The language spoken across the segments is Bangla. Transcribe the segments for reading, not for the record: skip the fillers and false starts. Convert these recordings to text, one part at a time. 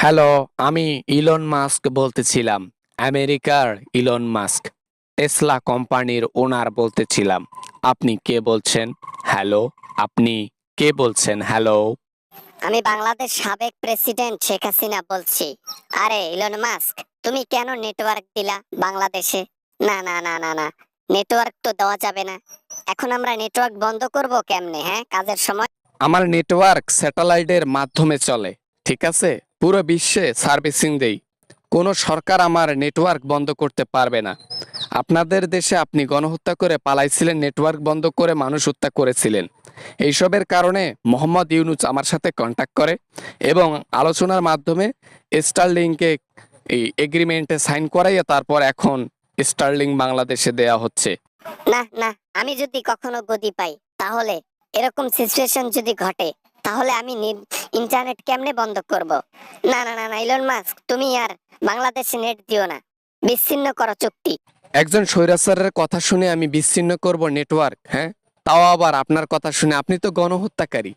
হ্যালো, আমি ইলন মাস্ক বলতেছিলাম। আমেরিকার ইলন মাস্ক। টেসলা কোম্পানির ওনার বলতেছিলাম। আপনি কে বলছেন? হ্যালো, আপনি কে বলছেন? হ্যালো। আমি বাংলাদেশ সাবেক প্রেসিডেন্ট শেখ হাসিনা বলছি। আরে ইলন মাস্ক, তুমি কেন নেটওয়ার্ক দিলা বাংলাদেশে? না না না না না, নেটওয়ার্ক তো দেওয়া যাবে না। এখন আমরা নেটওয়ার্ক বন্ধ করব কেমনে? হ্যাঁ, কাজের সময়। আমার নেটওয়ার্ক স্যাটেলাইটের মাধ্যমে চলে। ঠিক আছে? পুরো বিশ্বে সার্ভিসিং দেই। কোনো সরকার আমার নেটওয়ার্ক বন্ধ করতে পারবে না। আপনাদের দেশে আপনি গণহত্যা করে পালাইছিলেন, নেটওয়ার্ক বন্ধ করে মানুষ হত্যা করেছিলেন। এইসবের কারণে মোহাম্মদ ইউনুস আমার সাথে কন্ট্যাক্ট করে এবং আলোচনার মাধ্যমে স্টারলিংকে এই এগ্রিমেন্টে সাইন করাইয়া তারপর এখন স্টারলিং বাংলাদেশে দেয়া হচ্ছে। না না, আমি যদি কখনো গদি পাই, তাহলে এরকম সিচুয়েশন যদি ঘটে, তাহলে আমি ইন্টারনেট কেমনে বন্ধ করব? না না না না, ইলন মাস্ক, তুমি আর বাংলাদেশে নেট দিও না। বিচ্ছিন্ন করো চুক্তি। একজন স্বৈরাচারের কথা শুনে আমি বিচ্ছিন্ন করব নেটওয়ার্ক? হ্যাঁ, তাও আবার আপনার কথা শুনে। আপনি তো গণহত্যাকারী।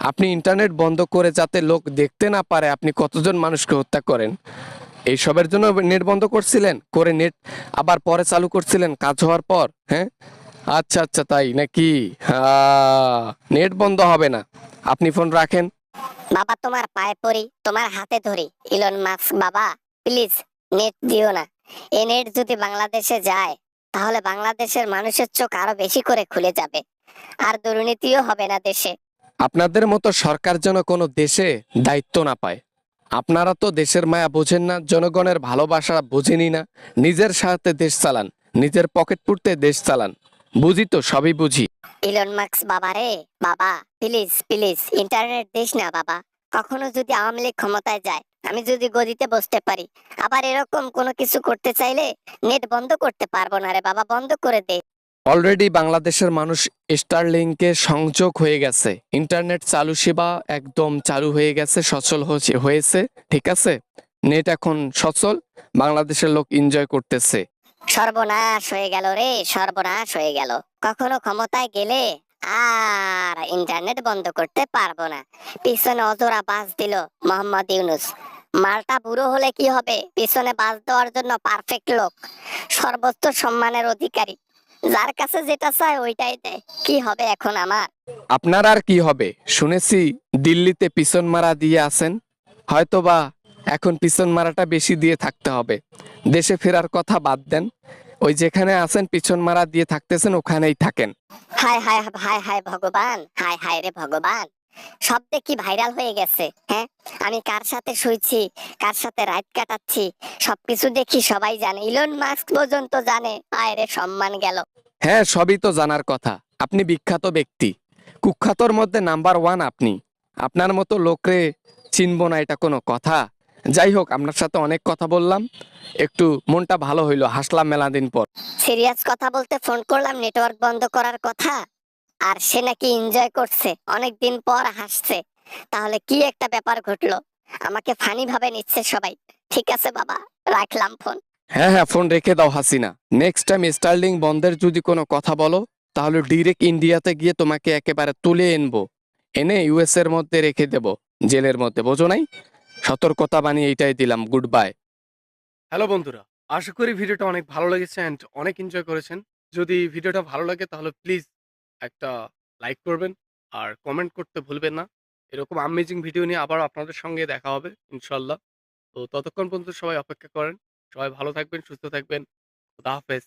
আপনি ইন্টারনেট বন্ধ করে যাতে লোক দেখতে না পারে আপনি কতজন মানুষকে হত্যা করেন, এইসবের জন্য নেট বন্ধ করছিলেন, করে নেট আবার পরে চালু করছিলেন কাজ হওয়ার পর। হ্যাঁ, আচ্ছা আচ্ছা, তাই নাকি? নেট বন্ধ হবে না, আপনি ফোন রাখেন। বাবা, তোমার পায়ে পড়ি, তোমার হাতে ধরি। ইলন মাস্ক বাবা, প্লিজ নেট দিও না। এই নেট যদি বাংলাদেশে যায়, তাহলে বাংলাদেশের মানুষের চোখ আরো বেশি করে খুলে যাবে, আর দুর্নীতিও হবে না দেশে। আপনাদের মতো সরকার যেন কোনো দেশে দায়িত্ব না পায়। আপনারা তো দেশের মায়া বোঝেন না, জনগণের ভালোবাসা বোঝেনই না। নিজের সাথে দেশ চালান, নিজের পকেট পুরতে দেশ চালান। বুঝি তো, সবই বুঝি। ইলন মাস্ক বাবা রে, বাবা প্লিজ প্লিজ ইন্টারনেট দিস না বাবা। কখনো যদি আওয়ামী লীগ ক্ষমতায় যায়, আমি যদি গদিতে বসতে পারি, আবার এরকম কোনো কিছু করতে চাইলে নেট বন্ধ করতে পারবো না রে বাবা, বন্ধ করে দে। অলরেডি বাংলাদেশের মানুষ স্টারলিংকে সংযোগ হয়ে গেছে, ইন্টারনেট চালু সেবা একদম চালু হয়ে গেছে, সচল হয়েছে। ঠিক আছে, নেট এখন সচল, বাংলাদেশের লোক এনজয় করতেছে। সর্বনাশ হয়ে গেল রে, সর্বনাশ হয়ে গেল। কখনো ক্ষমতায় গেলে আর ইন্টারনেট বন্ধ করতে পারবো না। পিছনে অজোড়া বাস দিল মোহাম্মদ ইউনুস। মালটা বুড়ো হলে কি হবে? পিছনে বাস দেওয়ার জন্য পারফেক্ট লোক, সর্বোচ্চ সম্মানের অধিকারী। যার কাছে যেটা চায় ওইটাই দেয়। কি হবে এখন আমার? আপনার আর কি হবে? শুনেছি দিল্লিতে পিছন মারা দিয়ে আছেন, হয়তোবা এখন পিছন মারাটা বেশি দিয়ে থাকতে হবে। দেশে ফেরার কথা বাদ দেন, ওই যেখানে আছেন পিছন মারা দিয়ে থাকতেছেন ওখানেই থাকেন। হায় হায় হায় হায় ভগবান, হায় হায় রে ভগবান। সব দেখি ভাইরাল হয়ে গেছে। হ্যাঁ, আমি কার সাথে শুইছি, কার সাথে রাত কাটাচ্ছি, সবকিছু দেখি সবাই জানে। ইলন মাস্ক পর্যন্ত জানে। আয় রে, সম্মান গেল। হ্যাঁ, সবই তো জানার কথা। আপনি বিখ্যাত ব্যক্তি, কুখ্যাতর মধ্যে নাম্বার ওয়ান আপনি। আপনার মতো লোকরে চিনব না, এটা কোনো কথা? যাই হোক, আপনার সাথে অনেক কথা বললাম, একটু মনটা ভালো হইলো, হাসলাম মেলা দিন পর। সিরিয়াস কথা বলতে ফোন করলাম, নেটওয়ার্ক বন্ধ করার কথা। আর সে নাকি এনজয় করছে, অনেক দিন পর হাসছে। তাহলে কি একটা ব্যাপার ঘটলো? আমাকে ফানি ভাবে নিচ্ছে সবাই। ঠিক আছে বাবা, রাখলাম ফোন। হ্যাঁ হ্যাঁ, ফোন রেখে দাও হাসিনা। নেক্সট টাইম স্টার্লিং বন্ধের যদি কোনো কথা বলো, তাহলে ডিরেক্ট ইন্ডিয়াতে গিয়ে তোমাকে একেবারে তুলে এনবো, এনে ইউএস এর মধ্যে রেখে দেব, জেলের মধ্যে। বোঝো নাই? সতর্কতা বানিয়ে এইটাই দিলাম। Good bye. হ্যালো বন্ধুরা, আশা করি ভিডিওটা অনেক ভালো লেগেছে অ্যান্ড অনেক এনজয় করেছেন। যদি ভিডিওটা ভালো লাগে তাহলে প্লিজ একটা লাইক করবেন আর কমেন্ট করতে ভুলবেন না। এরকম আমেজিং ভিডিও নিয়ে আবার আপনাদের সঙ্গে দেখা হবে ইনশাল্লাহ। তো ততক্ষণ পর্যন্ত সবাই অপেক্ষা করেন। সবাই ভালো থাকবেন, সুস্থ থাকবেন। খুদা হাফেজ।